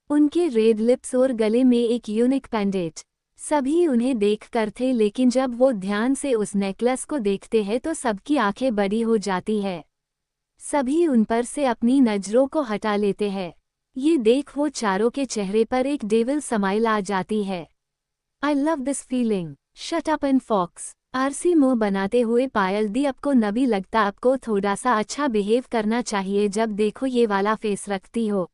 उनके रेड लिप्स और गले में एक यूनिक पेंडेंट। सभी उन्हें देख कर थे, लेकिन जब वो ध्यान से उस नेकलेस को देखते हैं तो सबकी आंखें बड़ी हो जाती है। सभी उन पर से अपनी नजरों को हटा लेते हैं। ये देख वो चारों के चेहरे पर एक डेविल स्माइल आ जाती है। I love this feeling, shut up and fox. RC मुंह बनाते हुए पायल दी, आपको न भी लगता आपको थोड़ा सा अच्छा बिहेव करना चाहिए जब देखो ये वाला फेस रखती हो।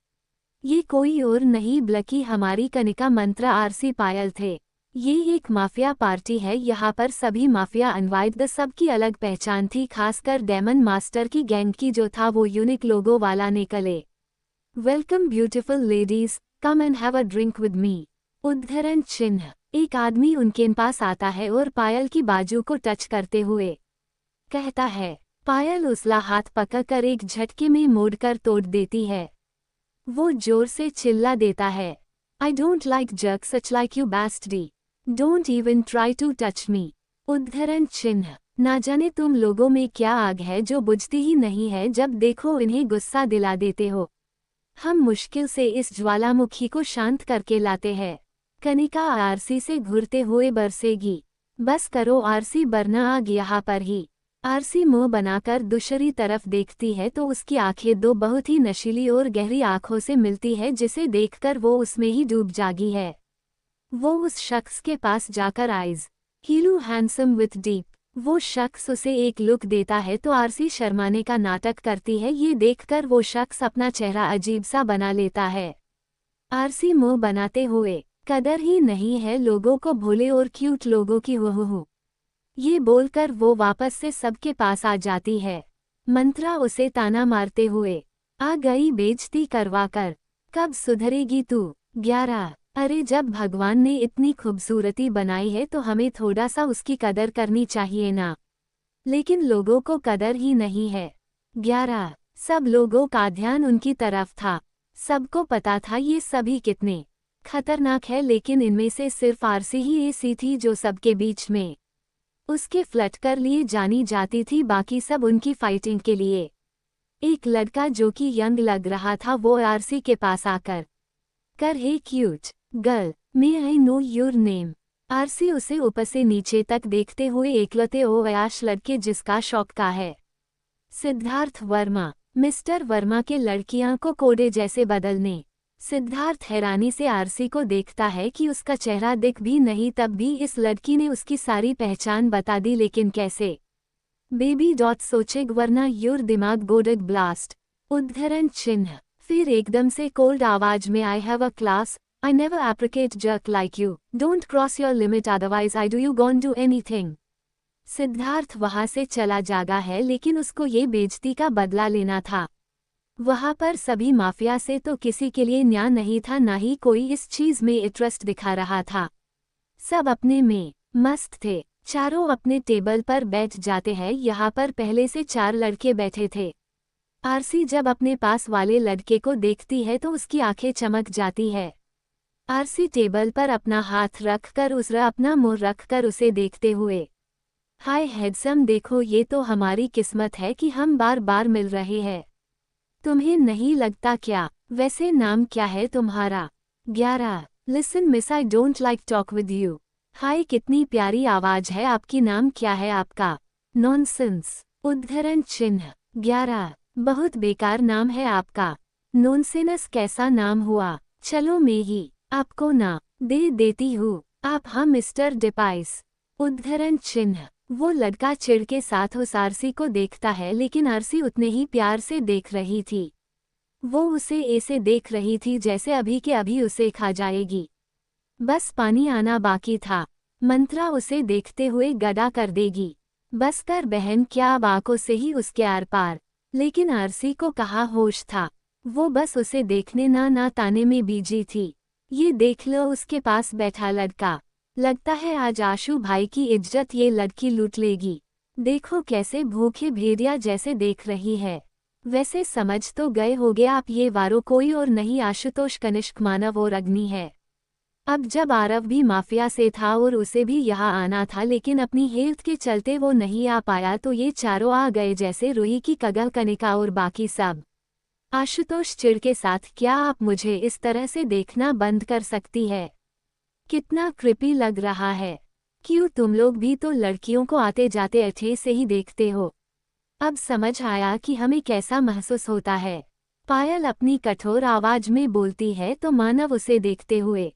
ये कोई और नहीं बल्कि हमारी कनिका मंत्रा आरसी पायल थे। ये एक माफिया पार्टी है, यहाँ पर सभी माफिया अनवाइड सबकी अलग पहचान थी, खासकर डेमन मास्टर की गैंग की जो था वो यूनिक लोगो वाला निकले। Welcome beautiful ladies, come and have a drink with me. उद्धरण चिन्ह। एक आदमी उनके पास आता है और पायल की बाजू को टच करते हुए कहता है। पायल उसला हाथ पकड़कर एक झटके में मोड़कर तोड़ देती है। वो जोर से चिल्ला देता है, I don't like jerk such like you bastard, don't even try to touch me. उद्धरण चिन्ह। ना जाने तुम लोगों में क्या आग है जो बुझती ही नहीं है, जब देखो इन्हें गुस्सा दिला देते हो। हम मुश्किल से इस ज्वालामुखी को शांत करके लाते हैं। कनिका आरसी से घूरते हुए बरसेगी। बस करो आरसी, बरना आग यहाँ पर ही। आरसी मुंह बनाकर दूसरी तरफ देखती है तो उसकी आंखें दो बहुत ही नशीली और गहरी आंखों से मिलती है, जिसे देखकर वो उसमें ही डूब जागी है। वो उस शख्स के पास जाकर आइज हीलू हैंडसम विथ डीप। वो शख्स उसे एक लुक देता है तो आरसी शर्माने का नाटक करती है। ये देखकर वो शख्स अपना चेहरा अजीब सा बना लेता है। आरसी मुंह बनाते हुए, कदर ही नहीं है लोगों को भोले और क्यूट लोगों की हो। ये बोलकर वो वापस से सबके पास आ जाती है। मंत्रा उसे ताना मारते हुए, आ गई बेइज्जती करवाकर, कब सुधरेगी तू। 11। अरे जब भगवान ने इतनी खूबसूरती बनाई है तो हमें थोड़ा सा उसकी कदर करनी चाहिए ना, लेकिन लोगों को कदर ही नहीं है। 11। सब लोगों का ध्यान उनकी तरफ था। सबको पता था ये सभी कितने खतरनाक है, लेकिन इनमें से सिर्फ आरसी ही ऐसी थी जो सबके बीच में उसके फ्लर्ट कर लिए जानी जाती थी, बाकी सब उनकी फाइटिंग के लिए। एक लड़का जो कि यंग लग रहा था वो आरसी के पास आकर कर, hey cute girl, may I know your name. Aarsi उसे ऊपर से नीचे तक देखते हुए एकलौते अयाश लड़के जिसका शौक का है। सिद्धार्थ वर्मा। मिस्टर वर्मा के लड़कियां को कोडे जैसे बदलने। सिद्धार्थ हैरानी से आरसी को देखता है कि उसका चेहरा दिख भी नहीं, तब भी इस लड़की ने उसकी सारी पहचान बता दी, लेकिन कैसे। बेबी डॉट सोचेग वरना योर दिमाग गोडेग ब्लास्ट। उद्धरण चिन्ह। फिर एकदम से कोल्ड आवाज में, I have a class, I never appreciate jerk like you, don't cross your limit otherwise I do you gone do anything. Siddharth वहां से चला जागा है, लेकिन उसको ये बेइज्जती का बदला लेना था। वहां पर सभी माफिया से तो किसी के लिए न्याय नहीं था, ना ही कोई इस चीज में इंटरेस्ट दिखा रहा था। सब अपने में मस्त थे। चारों अपने टेबल पर बैठ जाते हैं। यहाँ पर पहले से 4 लड़के बैठे थे। आरसी जब अपने पास वाले लड़के को देखती है तो उसकी आंखें चमक जाती है। आरसी टेबल पर अपना हाथ रखकर अपना मुंह रखकर उसे देखते हुए, हाय हैंडसम, देखो ये तो हमारी किस्मत है कि हम बार बार मिल रहे हैं। तुम्हें नहीं लगता क्या? वैसे नाम क्या है तुम्हारा? 11। Listen miss, I don't like talk with you. हाय कितनी प्यारी आवाज है आपकी, नाम क्या है आपका? नॉनसेंस। उद्धरण चिन्ह। 11। बहुत बेकार नाम है आपका। नॉनसेंस कैसा नाम हुआ? चलो मैं ही आपको ना दे देती हूँ, आप हाँ मिस्टर डिपाइस। उद्धरण चिन्ह। वो लड़का चिढ़ के साथ उस आरसी को देखता है, लेकिन आरसी उतने ही प्यार से देख रही थी। वो उसे ऐसे देख रही थी जैसे अभी के अभी उसे खा जाएगी। बस पानी आना बाकी था। मंत्रा उसे देखते हुए गदा कर देगी। बस कर बहन, क्या अब आंखों से ही उसके आर पार। लेकिन आरसी को कहाँ होश था। वो बस उसे देखने ना ताने में बीजी थी। ये देख लो उसके पास बैठा लड़का, लगता है आज आशु भाई की इज्जत ये लड़की लूट लेगी। देखो कैसे भूखे भेड़िया जैसे देख रही है। वैसे समझ तो गए होगे आप, ये वारो कोई और नहीं आशुतोष कनिष्क मानव और अग्नि है। अब जब आरव भी माफिया से था और उसे भी यहाँ आना था, लेकिन अपनी हेल्थ के चलते वो नहीं आ पाया, तो ये चारों आ गए जैसे रूही की कगल, कनिका और बाकी सब। आशुतोष चिढ़ के साथ, क्या आप मुझे इस तरह से देखना बंद कर सकती है? कितना क्रिपी लग रहा है। क्यों तुम लोग भी तो लड़कियों को आते जाते अच्छे से ही देखते हो? अब समझ आया कि हमें कैसा महसूस होता है। पायल अपनी कठोर आवाज में बोलती है तो मानव उसे देखते हुए।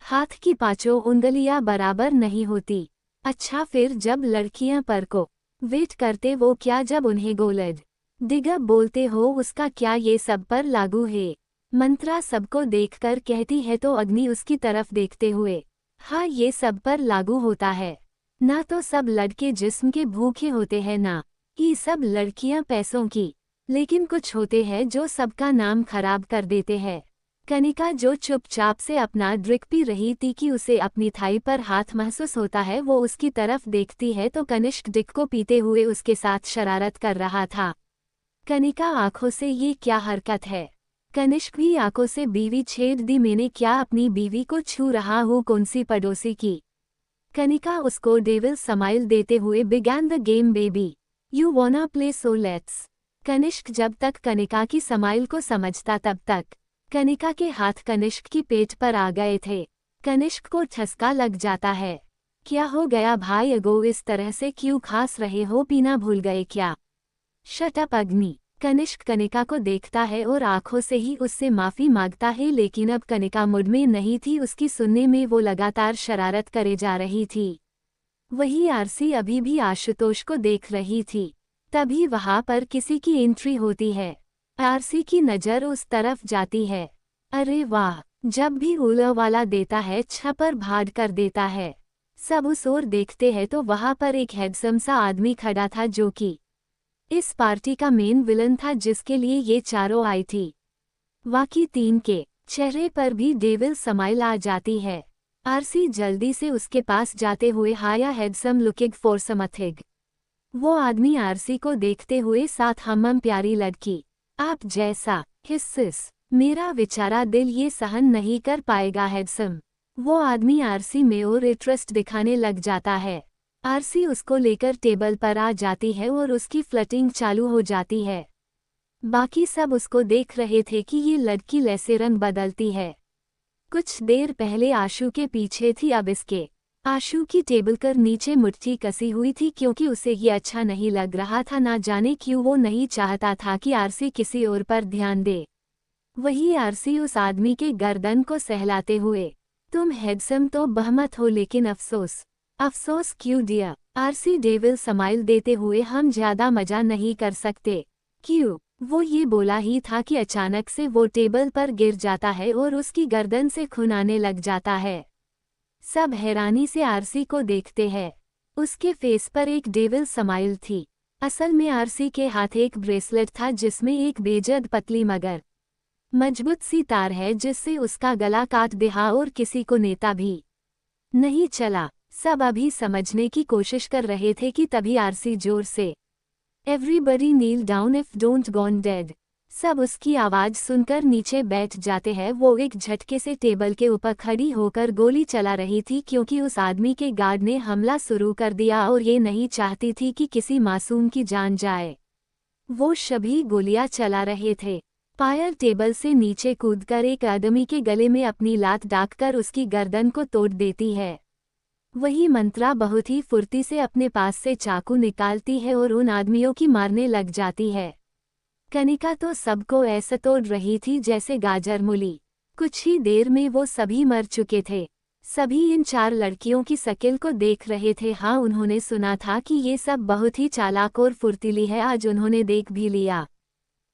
हाथ की पांचों उंगलियां बराबर नहीं होती। अच्छा फिर जब लड़कियां पर को वेट करते वो क्या, जब उन्हें गोलड डिगर बोलते हो उसका क्या ये सब पर लागू है? मंत्रा सबको देखकर कहती है तो अग्नि उसकी तरफ देखते हुए, हाँ ये सब पर लागू होता है। ना तो सब लड़के जिस्म के भूखे होते हैं ना ही सब लड़कियां पैसों की, लेकिन कुछ होते हैं जो सबका नाम खराब कर देते हैं। कनिका जो चुपचाप से अपना ड्रिंक पी रही थी कि उसे अपनी थाई पर हाथ महसूस होता है, वो उसकी तरफ देखती है तो कनिष्क ड्रिंक को पीते हुए उसके साथ शरारत कर रहा था। कनिका आंखों से ये क्या हरकत है? कनिष्क भी आंखों से, बीवी छेड़ दी मैंने, क्या अपनी बीवी को छू रहा हूँ, कौन सी पड़ोसी की? कनिका उसको डेविल स्माइल देते हुए, begin the game baby, you wanna play so let's. Kanishk जब तक कनिका की स्माइल को समझता तब तक कनिका के हाथ कनिष्क की पेट पर आ गए थे। कनिष्क को ठसका लग जाता है। क्या हो गया भाई, अगो इस तरह से क्यों खास रहे हो, पीना भूल गए क्या? शट अप अग्नि। कनिष्क कनिका को देखता है और आंखों से ही उससे माफी मांगता है, लेकिन अब कनिका मूड में नहीं थी उसकी सुनने में, वो लगातार शरारत करे जा रही थी। वही आरसी अभी भी आशुतोष को देख रही थी। तभी वहां पर किसी की एंट्री होती है। आरसी की नज़र उस तरफ जाती है। अरे वाह, जब भी उला वाला देता है छपर भाड़ कर देता है। सब उस ओर देखते हैं तो वहां पर एक हैंडसम सा आदमी खड़ा था जो कि इस पार्टी का मेन विलन था, जिसके लिए ये चारों आई थी। बाकी तीन के चेहरे पर भी डेविल स्माइल आ जाती है। आरसी जल्दी से उसके पास जाते हुए, हाया हैंडसम लुकिंग फॉर समथिंग। वो आदमी आरसी को देखते हुए, साथ हम प्यारी लड़की आप जैसा हिस्सिस, मेरा बेचारा दिल ये सहन नहीं कर पाएगा हैंडसम। वो आदमी आरसी में और इंटरेस्ट दिखाने लग जाता है। आरसी उसको लेकर टेबल पर आ जाती है और उसकी फ्लर्टिंग चालू हो जाती है। बाकी सब उसको देख रहे थे कि ये लड़की कैसे रंग बदलती है। कुछ देर पहले आशु के पीछे थी, अब इसके आशु की टेबल कर नीचे मुट्ठी कसी हुई थी, क्योंकि उसे ये अच्छा नहीं लग रहा था। ना जाने क्यों वो नहीं चाहता था कि आरसी किसी और पर ध्यान दे। वही आरसी उस आदमी के गर्दन को सहलाते हुए, तुम हैंडसम तो बहमत हो, लेकिन अफसोस। अफसोस क्यों डियर? आरसी डेविल स्माइल देते हुए, हम ज्यादा मजा नहीं कर सकते। क्यों? वो ये बोला ही था कि अचानक से वो टेबल पर गिर जाता है और उसकी गर्दन से खून आने लग जाता है। सब हैरानी से आरसी को देखते हैं। उसके फेस पर एक डेविल स्माइल थी। असल में आरसी के हाथ एक ब्रेसलेट था जिसमें एक बेजद पतली मगर मजबूत सी तार है, जिससे उसका गला काट दिया और किसी को नेता भी नहीं चला। सब अभी समझने की कोशिश कर रहे थे कि तभी आरसी जोर से, everybody kneel down if don't gone dead. सब उसकी आवाज सुनकर नीचे बैठ जाते हैं। वो एक झटके से टेबल के ऊपर खड़ी होकर गोली चला रही थी, क्योंकि उस आदमी के गार्ड ने हमला शुरू कर दिया और ये नहीं चाहती थी कि किसी मासूम की जान जाए। वो सभी गोलियां चला रहे थे। पायल टेबल से नीचे कूदकर एक आदमी के गले में अपनी लात डालकर उसकी गर्दन को तोड़ देती है। वही मंत्रा बहुत ही फुर्ती से अपने पास से चाकू निकालती है और उन आदमियों की मारने लग जाती है। कनिका तो सबको ऐसा तोड़ रही थी जैसे गाजर मूली। कुछ ही देर में वो सभी मर चुके थे। सभी इन चार लड़कियों की शक्ल को देख रहे थे। हाँ, उन्होंने सुना था कि ये सब बहुत ही चालाक और फुर्तीली है, आज उन्होंने देख भी लिया।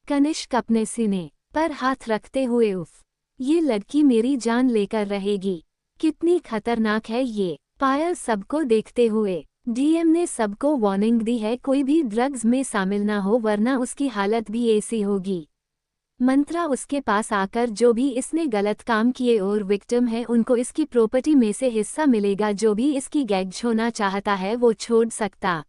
कनिष्क अपने सीने पर हाथ रखते हुए, उफ, ये लड़की मेरी जान लेकर रहेगी, कितनी खतरनाक है ये। पायल सबको देखते हुए, डीएम ने सबको वार्निंग दी है कोई भी ड्रग्स में शामिल ना हो, वरना उसकी हालत भी ऐसी होगी। मंत्रा उसके पास आकर, जो भी इसने गलत काम किए और विक्टिम है उनको इसकी प्रॉपर्टी में से हिस्सा मिलेगा, जो भी इसकी गैग छोड़ना चाहता है वो छोड़ सकता।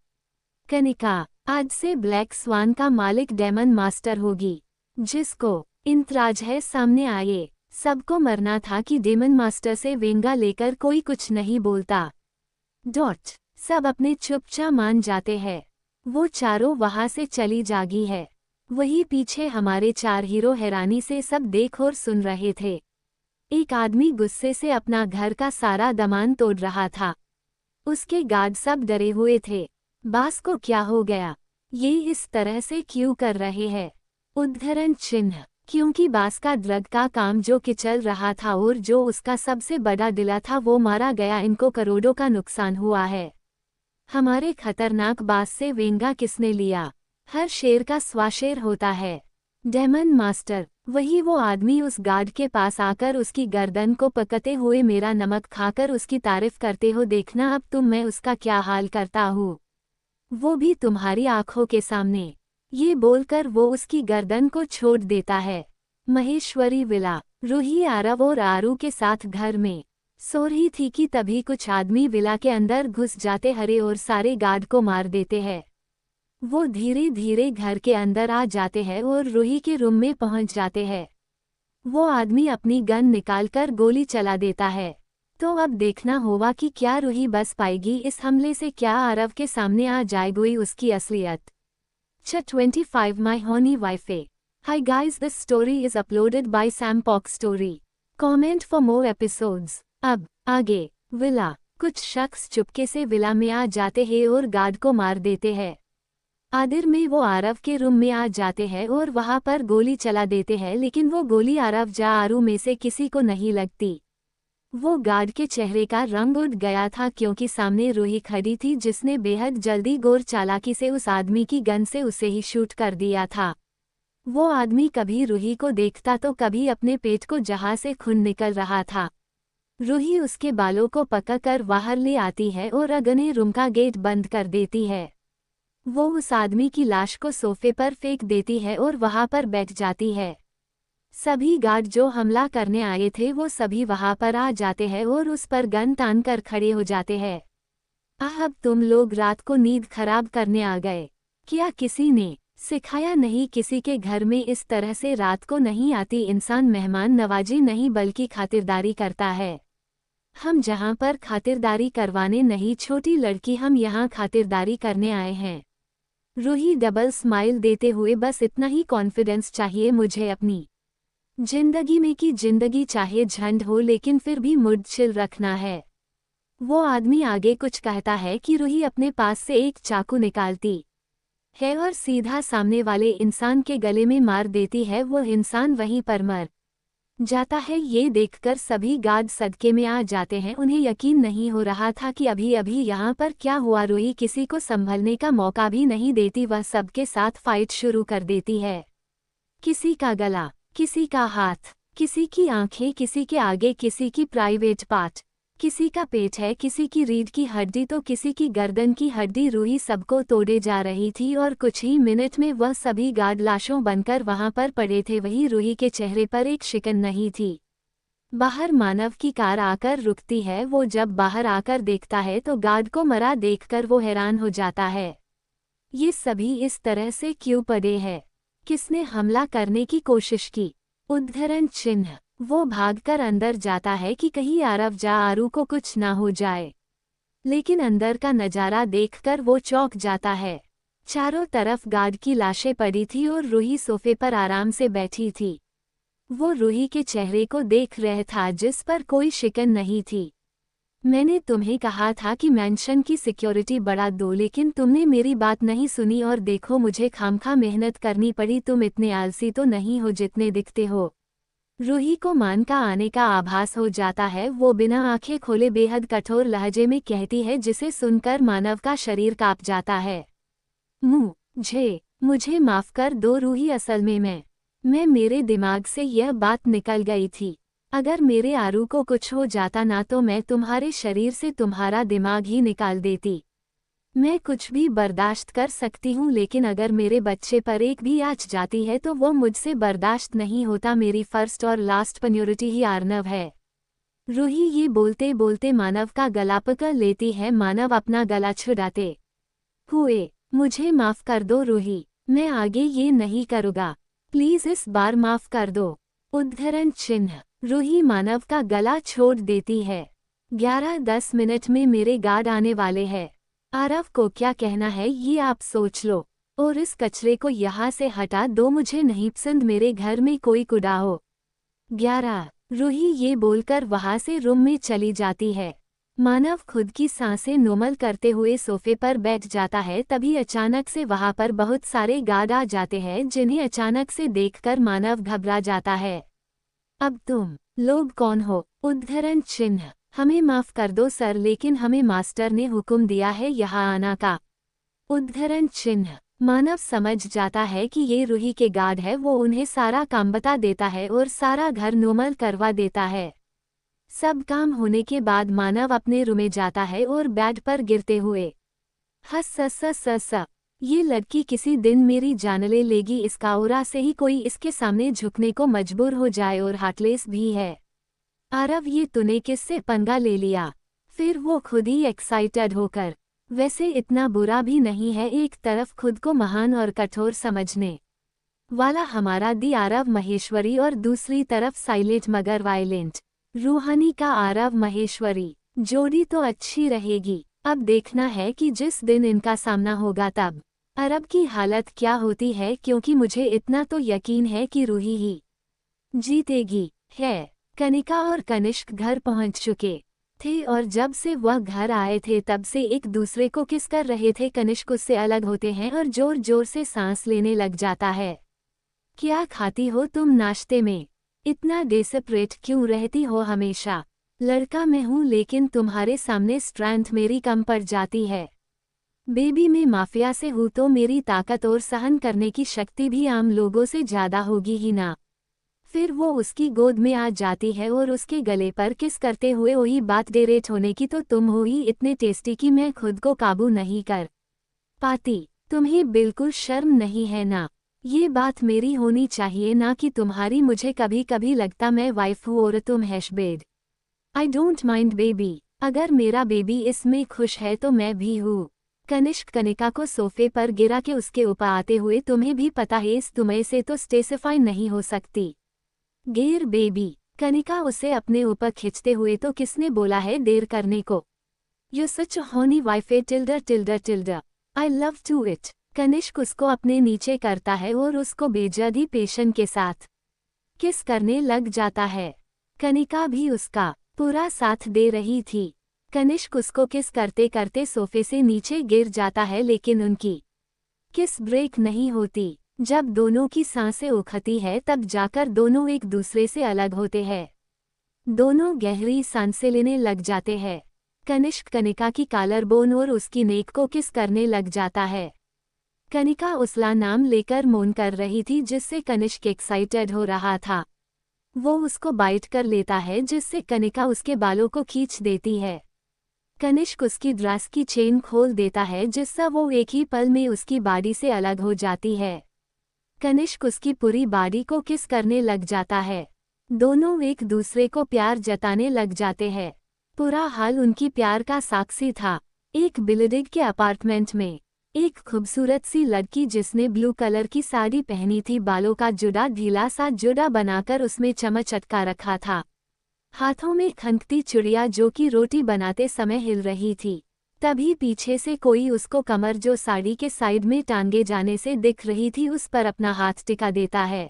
कनिका आज से ब्लैक स्वान का मालिक डेमन मास्टर होगी। जिसको इंतराज है सामने आए। सबको मरना था कि डेमन मास्टर से वेंगा लेकर कोई कुछ नहीं बोलता। डॉट सब अपने चुपचाप मान जाते हैं। वो चारों वहां से चली जागी है। वही पीछे हमारे 4 हीरो हैरानी से सब देख और सुन रहे थे। एक आदमी गुस्से से अपना घर का सारा सामान तोड़ रहा था। उसके गार्ड सब डरे हुए थे। बास को क्या हो गया? ये इस तरह से क्यों कर रहे हैं? उद्धरण चिन्ह। क्योंकि बास का ड्रग का काम जो कि चल रहा था और जो उसका सबसे बड़ा डीलर था वो मारा गया, इनको करोड़ों का नुकसान हुआ है। हमारे खतरनाक बास से वेंगा किसने लिया? हर शेर का स्वाशेर होता है। Demon master. वही वो आदमी उस गार्ड के पास आकर उसकी गर्दन को पकते हुए मेरा नमक खाकर उसकी तारीफ करते हो, देखना अब तुम मैं उसका क्या हाल करता हूँ, वो भी तुम्हारी आंखों के सामने। ये बोलकर वो उसकी गर्दन को छोड़ देता है। महेश्वरी विला। रूही आरव और आरू के साथ घर में सो रही थी कि तभी कुछ आदमी विला के अंदर घुस जाते हरे और सारे गार्ड को मार देते हैं। वो धीरे धीरे घर के अंदर आ जाते हैं और रूही के रूम में पहुंच जाते हैं। वो आदमी अपनी गन निकालकर गोली चला देता है। तो अब देखना होगा कि क्या रूही बच पाएगी इस हमले से, क्या आरव के सामने आ जाएगी उसकी असलियत। 25 My Honey Wife. Hi guys, this story is uploaded by Sam Pock Story. Comment for more episodes. अब आगे। विला। कुछ शख्स चुपके से विला में आ जाते हैं और गार्ड को मार देते हैं। आदिर में वो आरव के रूम में आ जाते हैं और वहां पर गोली चला देते हैं, लेकिन वो गोली आरव या आरू में से किसी को नहीं लगती। वो गार्ड के चेहरे का रंग उड़ गया था क्योंकि सामने रूही खड़ी थी जिसने बेहद जल्दी गौर चालाकी से उस आदमी की गन से उसे ही शूट कर दिया था। वो आदमी कभी रूही को देखता तो कभी अपने पेट को जहां से खून निकल रहा था। रूही उसके बालों को पकड़कर बाहर ले आती है और अगने रूम का गेट बंद कर देती है। वो उस आदमी की लाश को सोफे पर फेंक देती है और वहां पर बैठ जाती है। सभी गार्ड जो हमला करने आए थे वो सभी वहां पर आ जाते हैं और उस पर गन तान कर खड़े हो जाते हैं। अब तुम लोग रात को नींद खराब करने आ गए क्या? किसी ने सिखाया नहीं? किसी के घर में इस तरह से रात को नहीं आती। इंसान मेहमान नवाजी नहीं बल्कि खातिरदारी करता है। हम जहां पर खातिरदारी करवाने नहीं छोटी लड़की, हम यहाँ खातिरदारी करने आए हैं। रूही डबल स्माइल देते हुए, बस इतना ही कॉन्फिडेंस चाहिए मुझे अपनी जिंदगी में कि जिंदगी चाहे झंड हो लेकिन फिर भी मूड चिल रखना है। वो आदमी आगे कुछ कहता है कि रूही अपने पास से एक चाकू निकालती है और सीधा सामने वाले इंसान के गले में मार देती है। वो इंसान वहीं पर मर जाता है। ये देखकर सभी गार्ड सदके में आ जाते हैं। उन्हें यकीन नहीं हो रहा था कि अभी अभी यहाँ पर क्या हुआ। रूही किसी को संभलने का मौका भी नहीं देती, वह सबके साथ फाइट शुरू कर देती है। किसी का गला, किसी का हाथ, किसी की आंखें, किसी के आगे किसी की प्राइवेट पार्ट, किसी का पेट है, किसी की रीढ़ की हड्डी तो किसी की गर्दन की हड्डी। रूही सबको तोड़े जा रही थी और कुछ ही मिनट में वह सभी गार्ड लाशों बनकर वहां पर पड़े थे। वही रूही के चेहरे पर एक शिकन नहीं थी। बाहर मानव की कार आकर रुकती है। वो जब बाहर आकर देखता है तो गार्ड को मरा देखकर वो हैरान हो जाता है। ये सभी इस तरह से क्यों पड़े हैं? किसने हमला करने की कोशिश की? उद्धरण चिन्ह। वो भागकर अंदर जाता है कि कहीं आरव या आरू को कुछ ना हो जाए, लेकिन अंदर का नजारा देखकर वो चौंक जाता है। चारों तरफ गार्ड की लाशें पड़ी थी और रूही सोफे पर आराम से बैठी थी। वो रूही के चेहरे को देख रहा था जिस पर कोई शिकन नहीं थी। मैंने तुम्हें कहा था कि मैंशन की सिक्योरिटी बढ़ा दो, लेकिन तुमने मेरी बात नहीं सुनी और देखो मुझे खामखा मेहनत करनी पड़ी। तुम इतने आलसी तो नहीं हो जितने दिखते हो। रूही को मान का आने का आभास हो जाता है। वो बिना आंखें खोले बेहद कठोर लहजे में कहती है जिसे सुनकर मानव का शरीर कांप जाता है। मुझे माफ कर दो रूही, असल में मैं मेरे दिमाग से यह बात निकल गई थी। अगर मेरे आरू को कुछ हो जाता ना तो मैं तुम्हारे शरीर से तुम्हारा दिमाग ही निकाल देती। मैं कुछ भी बर्दाश्त कर सकती हूँ, लेकिन अगर मेरे बच्चे पर एक भी आँच जाती है तो वो मुझसे बर्दाश्त नहीं होता। मेरी फर्स्ट और लास्ट प्रायोरिटी ही आर्नव है। रूही ये बोलते बोलते मानव का गला पकड़ लेती है। मानव अपना गला छुड़ाते हुए, मुझे माफ कर दो रूही, मैं आगे ये नहीं करूँगा, प्लीज इस बार माफ कर दो। उद्धरण चिन्ह। रूही मानव का गला छोड़ देती है। 11-10 मिनट में मेरे गार्ड आने वाले हैं। आरव को क्या कहना है ये आप सोच लो। और इस कचरे को यहाँ से हटा दो, मुझे नहीं पसंद मेरे घर में कोई कूड़ा हो। 11 रूही ये बोलकर वहाँ से रूम में चली जाती है। मानव खुद की सांसें नॉर्मल करते हुए सोफे पर बैठ जाता है, तभी अचानक से वहाँ पर बहुत सारे गार्ड आ जाते हैं, जिन्हें अचानक से देखकर मानव घबरा जाता है। अब तुम लोग कौन हो? उद्धरण चिन्ह। हमें माफ कर दो सर, लेकिन हमें मास्टर ने हुक्म दिया है यहाँ आना का। उद्धरण चिन्ह। मानव समझ जाता है कि ये रूही के गार्ड है। वो उन्हें सारा काम बता देता है और सारा घर नॉर्मल करवा देता है। सब काम होने के बाद मानव अपने रूम में जाता है और बेड पर गिरते हुए हंस स ये लड़की किसी दिन मेरी जान ले लेगी, इसका औरा से ही कोई इसके सामने झुकने को मजबूर हो जाए, और हार्टलेस भी है। आरव ये तूने किससे पंगा ले लिया? फिर वो खुद ही एक्साइटेड होकर, वैसे इतना बुरा भी नहीं है, एक तरफ खुद को महान और कठोर समझने वाला हमारा दी आरव महेश्वरी और दूसरी तरफ साइलेंट मगर वायलेंट रूहानी का आरव महेश्वरी। जोड़ी तो अच्छी रहेगी। अब देखना है कि जिस दिन इनका सामना होगा तब अरब की हालत क्या होती है, क्योंकि मुझे इतना तो यकीन है कि रूही ही जीतेगी है। कनिका और कनिष्क घर पहुंच चुके थे और जब से वह घर आए थे तब से एक दूसरे को किस कर रहे थे। कनिष्क उससे अलग होते हैं और जोर जोर से सांस लेने लग जाता है। क्या खाती हो तुम नाश्ते में? इतना डेस्परेट क्यों रहती हो हमेशा? लड़का मैं हूँ, लेकिन तुम्हारे सामने स्ट्रेंथ मेरी कम पड़ जाती है। बेबी मैं माफिया से हूँ तो मेरी ताकत और सहन करने की शक्ति भी आम लोगों से ज्यादा होगी ही ना। फिर वो उसकी गोद में आ जाती है और उसके गले पर किस करते हुए वही बात, डेरेट होने की तो तुम हो ही इतने टेस्टी कि मैं खुद को काबू नहीं कर पाती। तुम्हें बिल्कुल शर्म नहीं है ना? ये बात मेरी होनी चाहिए ना कि तुम्हारी। मुझे कभी कभी लगता मैं वाइफ हूँ और तुम हैशबेड। आई डोंट माइंड बेबी, अगर मेरा बेबी इसमें खुश है तो मैं भी हूँ। कनिष्क कनिका को सोफे पर गिरा के उसके ऊपर आते हुए, तुम्हें भी पता है इस तुम्हें से तो स्टेसिफाई नहीं हो सकती। गेर बेबी। कनिका उसे अपने ऊपर खींचते हुए, तो किसने बोला है देर करने को? You such honey wife a tilder tilder tilder, I love to it. Kanishk उसको अपने नीचे करता है और उसको बेजदी पेशन के साथ किस करने लग जाता है। कनिका भी उसका पूरा साथ दे रही थी। कनिष्क उसको किस करते करते सोफे से नीचे गिर जाता है, लेकिन उनकी किस ब्रेक नहीं होती। जब दोनों की सांसें उखती है तब जाकर दोनों एक दूसरे से अलग होते हैं। दोनों गहरी सांसें लेने लग जाते हैं। कनिष्क कनिका की कॉलर बोन और उसकी नेक को किस करने लग जाता है। कनिका उसला नाम लेकर मौन कर रही थी, जिससे कनिष्क एक्साइटेड हो रहा था। वो उसको बाइट कर लेता है, जिससे कनिका उसके बालों को खींच देती है। कनिष्क उसकी ड्रेस की चेन खोल देता है, जिससे वो एक ही पल में उसकी बॉडी से अलग हो जाती है। कनिष्क उसकी पूरी बॉडी को किस करने लग जाता है। दोनों एक दूसरे को प्यार जताने लग जाते हैं। पूरा हाल उनकी प्यार का साक्षी था। एक बिल्डिंग के अपार्टमेंट में एक खूबसूरत सी लड़की, जिसने ब्लू कलर की साड़ी पहनी थी, बालों का जुड़ा ढीला सा जुड़ा बनाकर उसमें चमच अटका रखा था, हाथों में खनकती चुड़िया जो कि रोटी बनाते समय हिल रही थी। तभी पीछे से कोई उसको कमर जो साड़ी के साइड में टांगे जाने से दिख रही थी, उस पर अपना हाथ टिका देता है।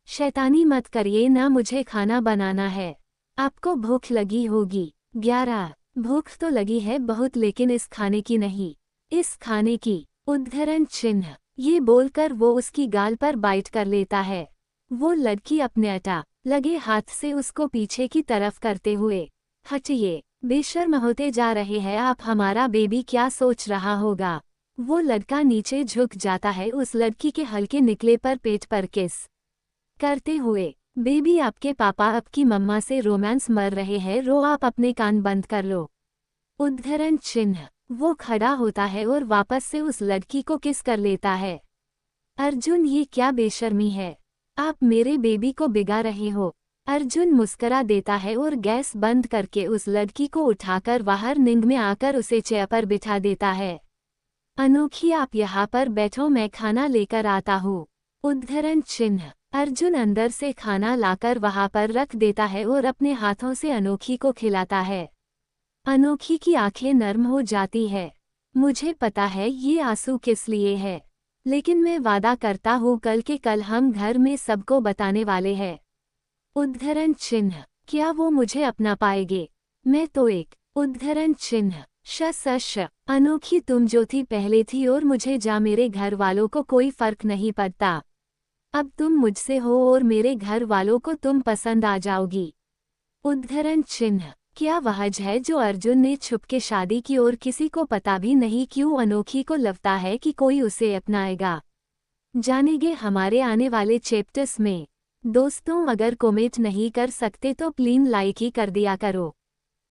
शैतानी मत करिए ना, मुझे खाना बनाना है। आपको भूख लगी होगी। 11 भूख तो लगी है बहुत, लेकिन इस खाने की नहीं, इस खाने की। उद्धरण चिन्ह। ये बोलकर वो उसकी गाल पर बाइट कर लेता है। वो लड़की अपने अटा लगे हाथ से उसको पीछे की तरफ करते हुए, हटिए, बेशर्म होते जा रहे हैं आप, हमारा बेबी क्या सोच रहा होगा। वो लड़का नीचे झुक जाता है, उस लड़की के हल्के निकले पर पेट पर किस करते हुए, बेबी आपके पापा आपकी मम्मा से रोमांस मर रहे हैं, रो आप अपने कान बंद कर लो। उद्धरण चिन्ह। वो खड़ा होता है और वापस से उस लड़की को किस कर लेता है। अर्जुन ये क्या बेशर्मी है, आप मेरे बेबी को बिगा रहे हो। अर्जुन मुस्करा देता है और गैस बंद करके उस लड़की को उठाकर बाहर नींद में आकर उसे चेयर पर बिठा देता है। अनोखी आप यहाँ पर बैठो, मैं खाना लेकर आता हूँ। उद्धरण चिन्ह। अर्जुन अंदर से खाना लाकर वहाँ पर रख देता है और अपने हाथों से अनोखी को खिलाता है। अनोखी की आंखें नर्म हो जाती है। मुझे पता है ये आंसू किस लिए है। लेकिन मैं वादा करता हूँ कल के कल हम घर में सबको बताने वाले हैं। उद्धरण चिन्ह, क्या वो मुझे अपना पाएंगे? मैं तो एक उद्धरण चिन्ह श अनोखी तुम जो थी पहले थी और मुझे जा मेरे घर वालों को कोई फर्क नहीं पड़ता। अब तुम मुझसे हो और मेरे घर वालों को तुम पसंद आ जाओगी। उद्धरण चिन्ह, क्या वहज है जो अर्जुन ने छुपके शादी की और किसी को पता भी नहीं क्यों अनोखी को लगता है कि कोई उसे अपनाएगा? जानेंगे हमारे आने वाले चैप्टर्स में। दोस्तों अगर कमेंट नहीं कर सकते तो प्लीज लाइक ही कर दिया करो।